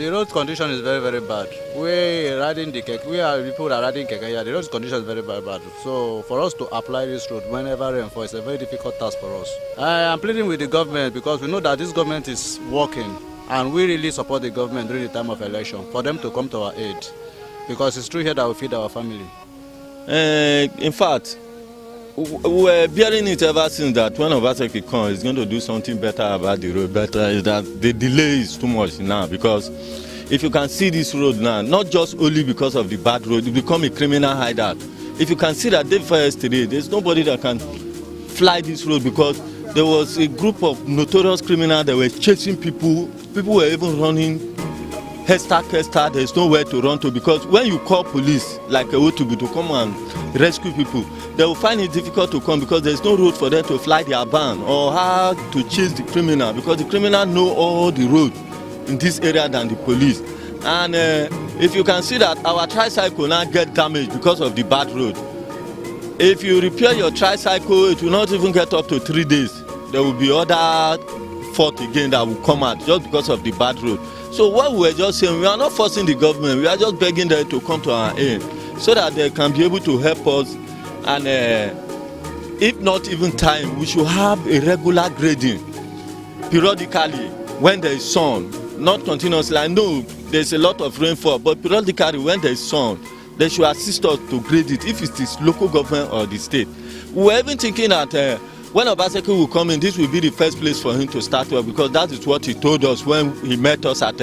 The road condition is very, very bad. We are people that are riding keke here. The road condition is very, very bad. So for us to apply this road whenever rainfall is a very difficult task for us. I am pleading with the government because we know that this government is working, and we really support the government during the time of election for them to come to our aid, because it's through here that we feed our family. In fact, we were bearing it ever since that when Obaseki comes, he's going to do something better about the road. Better is that the delay is too much now, because if you can see this road now, not just only because of the bad road, it become a criminal hideout. If you can see that day before yesterday, there's nobody that can fly this road because there was a group of notorious criminals that were chasing people. People were even running. There's nowhere to run to, because when you call police like Ewotubu to come and rescue people, they will find it difficult to come because there's no road for them to fly their van or how to chase the criminal, because the criminal know all the road in this area than the police. And if you can see that our tricycle now get damaged because of the bad road. If you repair your tricycle, it will not even get up to 3 days. There will be other fault again that will come out just because of the bad road. So what we were just saying, we are not forcing the government, we are just begging them to come to our aid so that they can be able to help us. And if not even time, we should have a regular grading periodically when there is sun, not continuously. I know there's a lot of rainfall, but periodically when there is sun, they should assist us to grade it, if it is local government or the state. We were even thinking that when Obaseki will come in, this will be the first place for him to start with, because that is what he told us when he met us at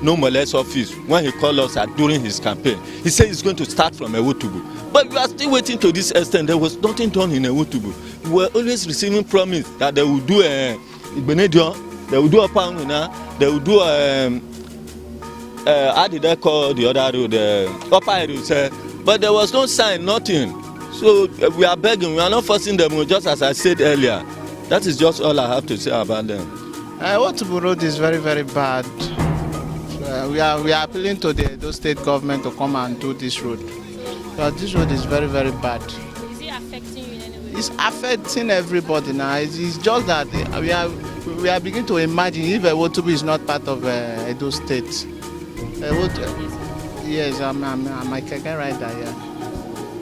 No Molest office, when he called us during his campaign. He said he's going to start from Ewotubu. But we are still waiting to this extent. There was nothing done in Ewotubu. We were always receiving promise that they will do Igbenidion, they will do Opanguna, they will do how did they call the other road, Upper Edo, but there was no sign, nothing. So we are begging, we are not forcing them, just as I said earlier. That is just all I have to say about them. Ewotubu road is very, very bad. We are appealing to the state government to come and do this road. Because this road is very, very bad. Is it affecting you in any way? It's affecting everybody now. It's just that we are beginning to imagine if Ewotubu is not part of Edo State. Yes, I'm a keke rider here.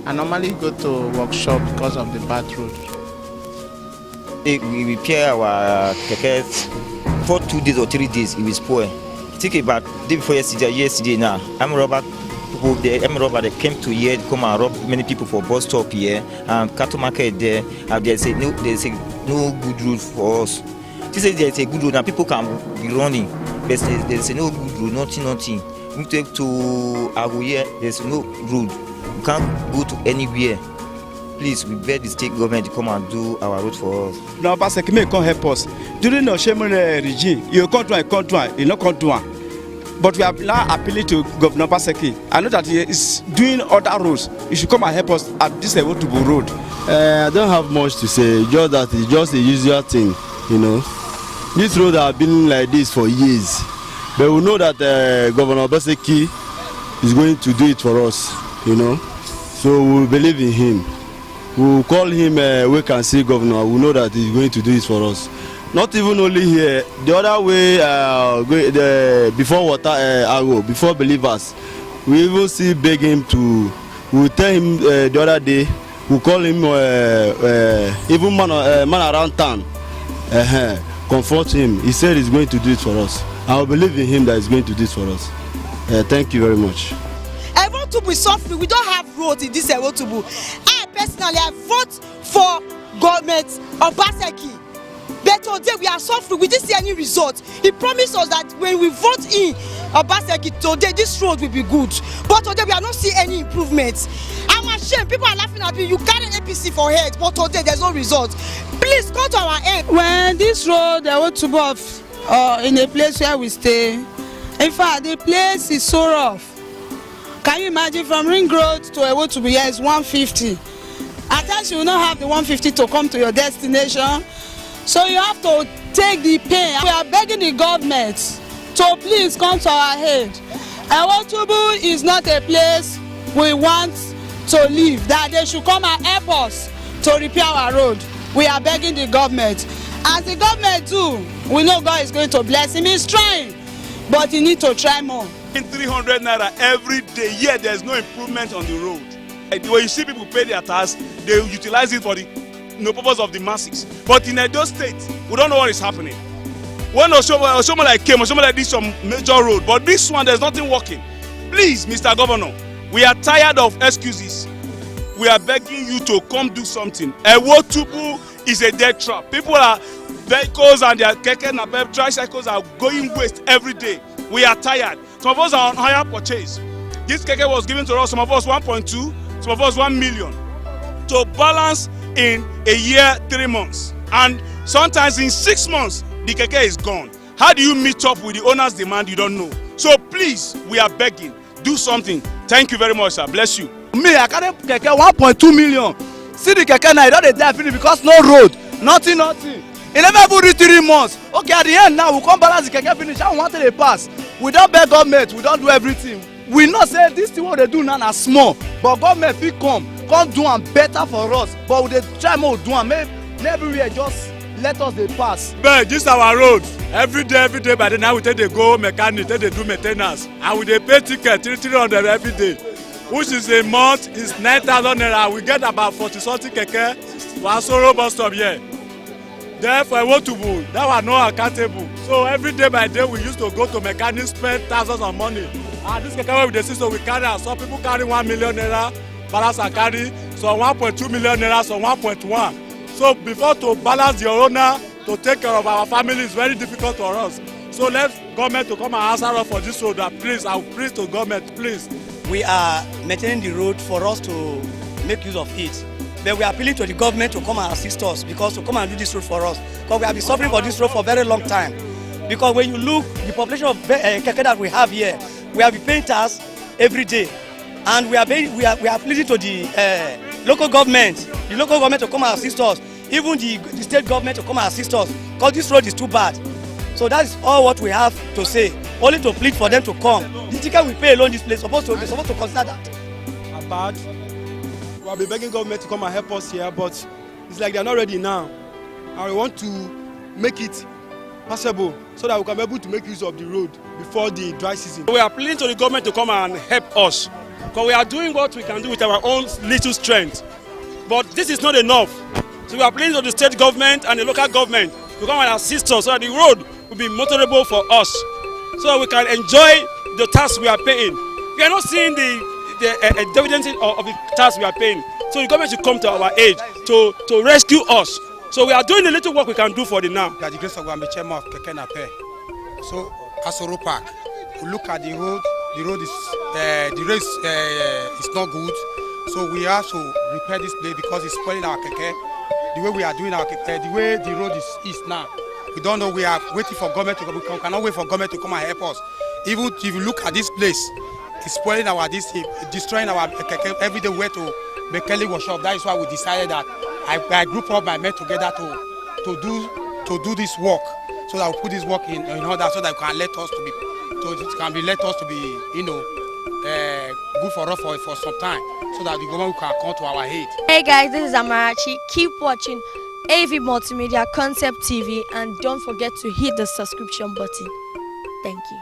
I normally go to workshop because of the bad road. We repair our keke for 2 days or 3 days. It will spoil. Think about day before yesterday now. I'm robber people. They came to here, come and rob many people for bus stop here and cattle market there. And there's no good road for us. This is there's a good road and people can be running. But there's no good road, nothing. We take to Aguye, there's no road. We can't go to anywhere. Please, we beg the state government to come and do our road for us. Now, Obaseki may come help us. During the Shemon regime, you can't do, you not do. But we are now appealing to Governor Obaseki. I know that he is doing other roads. You should come and help us at this Ewotubu road. I don't have much to say. Just that it's just a usual thing, you know. This road has been like this for years. But we know that Governor Obaseki is going to do it for us, you know. So we believe in him. We will call him we can see governor. We know that he's going to do it for us. Not even only here, the other way, before water, before believers, we even see beg him to. We tell him the other day. We call him even man around town. Comfort him. He said he's going to do it for us. I believe in him that he's going to do it for us. Thank you very much. Ewotubu is suffering. We don't have roads in this Ewotubu. I personally, I vote for government Obaseki. But today we are suffering. We didn't see any result. He promised us that when we vote in Obaseki today, this road will be good. But today we are not seeing any improvements. I'm ashamed. People are laughing at me. You carry APC for head, but today there's no result. Please come to our aid. When this road Ewotubu in a place where we stay, in fact, the place is so rough. Can you imagine from Ring Road to Ewotubu here is 150. At times you will not have the 150 to come to your destination. So you have to take the pain. We are begging the government to please come to our aid. Ewotubu is not a place we want to live. That they should come and help us to repair our road. We are begging the government. As the government do, we know God is going to bless him. He's trying. but you need to try more. In 300 naira every day, yet there's no improvement on the road. When you see people pay their tax, they utilize it for the purpose of the masses. But in Edo State, we don't know what is happening. When Oshomola came, Oshomola did some major road, but this one, there's nothing working. Please, Mr. Governor, we are tired of excuses. We are begging you to come do something. Ewotubu is a death trap. Vehicles and their keke napep tricycles are going waste every day. We are tired. Some of us are on higher purchase. This keke was given to us, some of us 1.2, some of us 1 million. To balance in a year, 3 months. And sometimes in 6 months, the keke is gone. How do you meet up with the owner's demand? You don't know. So please, we are begging. Do something. Thank you very much, sir. Bless you. Me, I carry keke 1.2 million. See the keke now, e don dey die finish because no road. Nothing. E never even reach 3 months. Okay, at the end now, we come balance the keke finish. How we want to pass? We don beg government, we don do everything. We know say this thing what they do now na small, but government fit come do am better for us. But we dey try make we do am, make everywhere just let us dey pass. But this our road. Every day by the night we take dey go mechanic, take dey do main ten ance, and we dey pay ticket 300 every day, which is a month is 9,000 naira. We get about 40-something keke for Asoro bus stop here. Therefore, Ewotubu, that was not accountable. So every day by day, we used to go to mechanics, spend thousands of money. And this keke wey we dey see, so we carry am. Some people carry 1 million naira, balance and carry some 1.2 million naira, some 1.1. So before to balance your owner, to take care of our family is very difficult for us. So let government to come and answer us for this road. Please, I will plead to government, please. We are maintaining the road for us to make use of it. But we are appealing to the government to come and assist us, because to come and do this road for us. Because we have been suffering for this road for a very long time. Because when you look, the population of keke that we have here, we have been paying tax every day. And we are pleading to the local government, to come and assist us. Even the state government to come and assist us, because this road is too bad. So that is all what we have to say. Only to plead for them to come. The ticket we pay alone this place, they're supposed to consider that. Bad. We have been begging government to come and help us here, but it's like they're not ready now. And we want to make it possible so that we can be able to make use of the road before the dry season. We are pleading to the government to come and help us, because we are doing what we can do with our own little strength. But this is not enough. So we are pleading to the state government and the local government to come and assist us so that the road will be motorable for us, so we can enjoy the tax we are paying. We are not seeing the dividends of the tax we are paying. So the government should come to our aid to rescue us. So we are doing the little work we can do for the now. By the grace of God, I'm the chairman of Keke Napep. So Asoro Park, we look at the road. The road is not good. So we have to repair this place because it's spoiling our keke. The way we are doing our keke, the way the road is now, we don't know. We are waiting for government to come. We cannot wait for government to come and help us. Even if you look at this place, it's spoiling our destroying our keke. Every day we went to Bekele workshop. That is why we decided that I group up my men together to do this work, so that we put this work in order, so that can let us to be good for us for some time, so that the government can come to our aid. Hey guys, this is Amarachi. Keep watching AV Multimedia Concept TV and don't forget to hit the subscription button. Thank you.